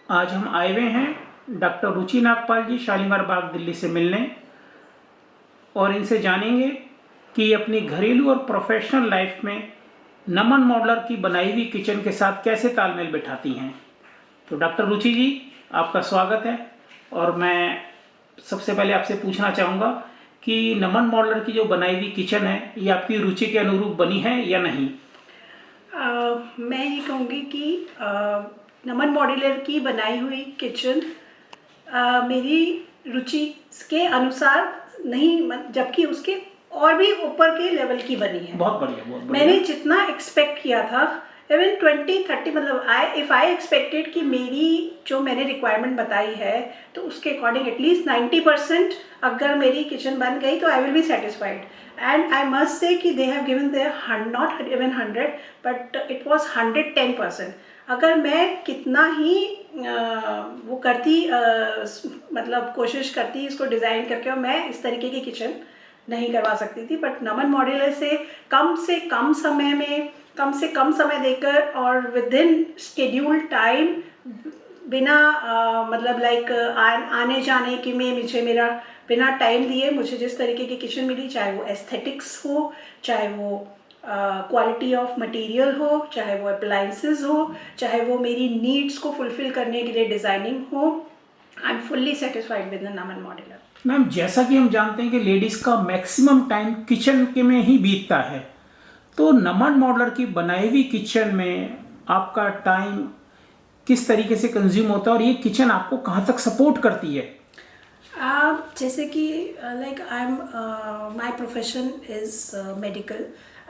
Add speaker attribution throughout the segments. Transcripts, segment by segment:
Speaker 1: आज हम आए हुए हैं डॉक्टर रुचि नागपाल जी शालीमार बाग दिल्ली से मिलने और इनसे जानेंगे कि अपनी घरेलू और प्रोफेशनल लाइफ में नमन मॉडलर की बनाई हुई किचन के साथ कैसे तालमेल बिठाती हैं। तो डॉक्टर रुचि जी, आपका स्वागत है। और मैं सबसे पहले आपसे पूछना चाहूँगा कि नमन मॉडलर की जो बनाई हुई किचन है ये आपकी रुचि के अनुरूप बनी है या नहीं।
Speaker 2: मैं ये कहूँगी कि नमन मॉड्यूलर की बनाई हुई किचन मेरी रुचि के अनुसार नहीं, जबकि उसके और भी ऊपर के लेवल की बनी है।
Speaker 1: बहुत बढ़िया, बहुत बढ़िया।
Speaker 2: मैंने जितना एक्सपेक्ट किया था, इवन 20-30 मतलब इफ़ आई एक्सपेक्टेड कि मेरी जो मैंने रिक्वायरमेंट बताई है तो उसके अकॉर्डिंग एटलीस्ट 90% अगर मेरी किचन बन गई तो I will be satisfied. And I must say कि they have given their not even 100 but it was 110%। अगर मैं कितना ही वो करती मतलब कोशिश करती इसको डिज़ाइन करके, और मैं इस तरीके की किचन नहीं करवा सकती थी। बट नमन मॉड्यूलर से कम समय में कम से कम समय देकर और विद इन शेड्यूल टाइम, बिना मतलब लाइक आने जाने के में मुझे मेरा बिना टाइम दिए मुझे जिस तरीके की किचन मिली, चाहे वो एस्थेटिक्स हो, चाहे वो क्वालिटी ऑफ मटेरियल हो, चाहे वो अप्लायंसेस हो, चाहे वो मेरी नीड्स को फुलफिल करने के लिए डिज़ाइनिंग हो, I am fully satisfied with the Naman modular.
Speaker 1: Ma'am, जैसा कि हम जानते हैं कि लेडीज का मैक्सिमम टाइम किचन के में ही बीतता है, तो नमन मॉडलर की बनाई हुई किचन में आपका टाइम किस तरीके से कंज्यूम होता है और ये किचन आपको कहाँ तक सपोर्ट करती है।
Speaker 2: जैसे कि like I am my profession is medical,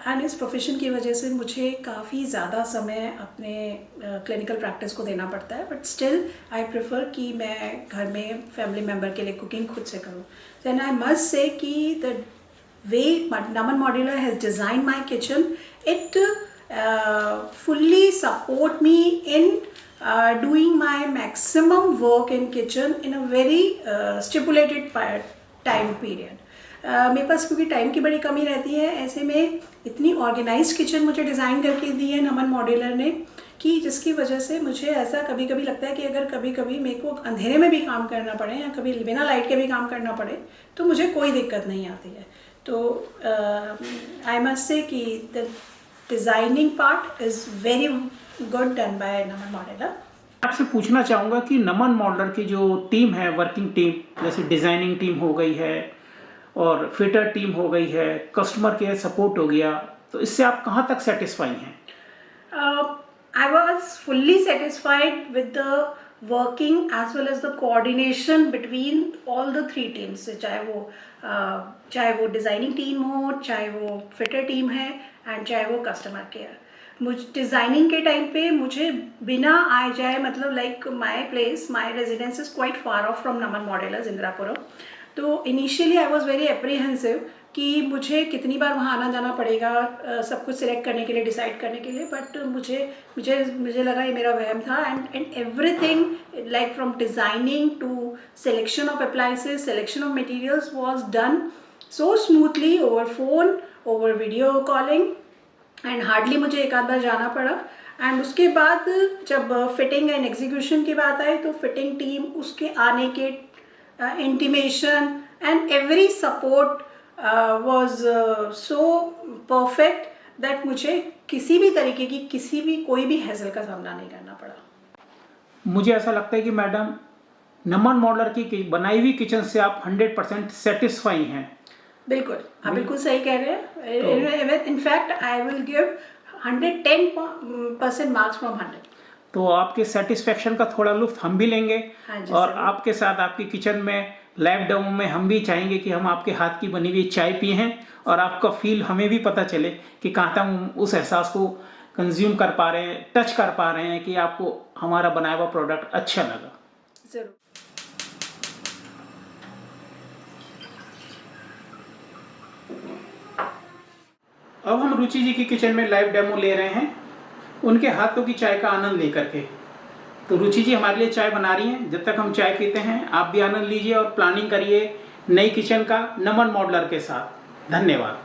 Speaker 2: and इस प्रोफेशन की वजह से मुझे काफ़ी ज़्यादा समय अपने क्लिनिकल प्रैक्टिस को देना पड़ता है। बट स्टिल आई प्रेफर कि मैं घर में फैमिली मेम्बर के लिए कुकिंग खुद से करूँ। देन आई मस्ट से कि the way Naman modular has design my kitchen, it fully support me in doing my maximum work in kitchen in a very stipulated time period. मेरे पास क्योंकि time की बड़ी कमी रहती है, ऐसे में इतनी ऑर्गेनाइज्ड किचन मुझे डिज़ाइन करके दी है नमन मॉड्यूलर ने कि जिसकी वजह से मुझे ऐसा कभी कभी लगता है कि अगर कभी कभी मेरे को अंधेरे में भी काम करना पड़े या कभी बिना लाइट के भी काम करना पड़े तो मुझे कोई दिक्कत नहीं आती है। तो आई मस्ट से कि the designing part is very good done by Naman modular.
Speaker 1: आपसे पूछना चाहूँगा कि नमन मॉडलर की जो टीम है, वर्किंग टीम, जैसे डिज़ाइनिंग टीम हो गई है और फिटर टीम हो गई है, कस्टमर केयर सपोर्ट हो गया, तो इससे आप कहाँ तक सेटिस्फाई हैं?
Speaker 2: I was fully satisfied with the working as well as the coordination between all the three teams. चाहे वो डिज़ाइनिंग टीम हो, चाहे वो फिटर टीम है, एंड चाहे वो कस्टमर केयर। मुझे डिज़ाइनिंग के टाइम पे मुझे बिना आए जाए, मतलब like my residence is quite far off from Naman modular Indirapuram. तो initially I was very apprehensive कि मुझे कितनी बार वहाँ आना जाना पड़ेगा सब कुछ सिलेक्ट करने के लिए, डिसाइड करने के लिए। बट मुझे लगा ये मेरा वहम था। And everything like from designing to selection of appliances, selection of materials was done so smoothly over phone, over video calling, and hardly मुझे एक आध बार जाना पड़ा। एंड उसके बाद जब फिटिंग एंड एग्जीक्यूशन की बात आई तो फिटिंग टीम, उसके आने के intimation and every support was so perfect that मुझे किसी भी तरीके की कोई भी हैसल का सामना नहीं करना पड़ा।
Speaker 1: मुझे ऐसा लगता है कि मैडम नमन मॉडलर की बनाई हुई किचन से आप 100% सेटिस्फाई हैं।
Speaker 2: बिल्कुल, आप बिल्कुल सही कह रहे हैं। In fact I will give 110% marks from 100।
Speaker 1: तो आपके सेटिस्फेक्शन का थोड़ा लुत्फ हम भी लेंगे।
Speaker 2: हाँ जी,
Speaker 1: और आपके साथ आपकी किचन में लाइव डेमो में हम भी चाहेंगे कि हम आपके हाथ की बनी हुई चाय पिए हैं और आपका फील हमें भी पता चले कि कहाँ तक हम उस एहसास को कंज्यूम कर पा रहे हैं, टच कर पा रहे हैं कि आपको हमारा बनाया हुआ प्रोडक्ट अच्छा लगा।
Speaker 2: ज़रूर।
Speaker 1: अब हम रुचि जी की किचन में लाइव डेमो ले रहे हैं, उनके हाथों की चाय का आनंद लेकर के। तो रुचि जी हमारे लिए चाय बना रही हैं। जब तक हम चाय पीते हैं आप भी आनंद लीजिए और प्लानिंग करिए नई किचन का नमन मॉडलर के साथ। धन्यवाद।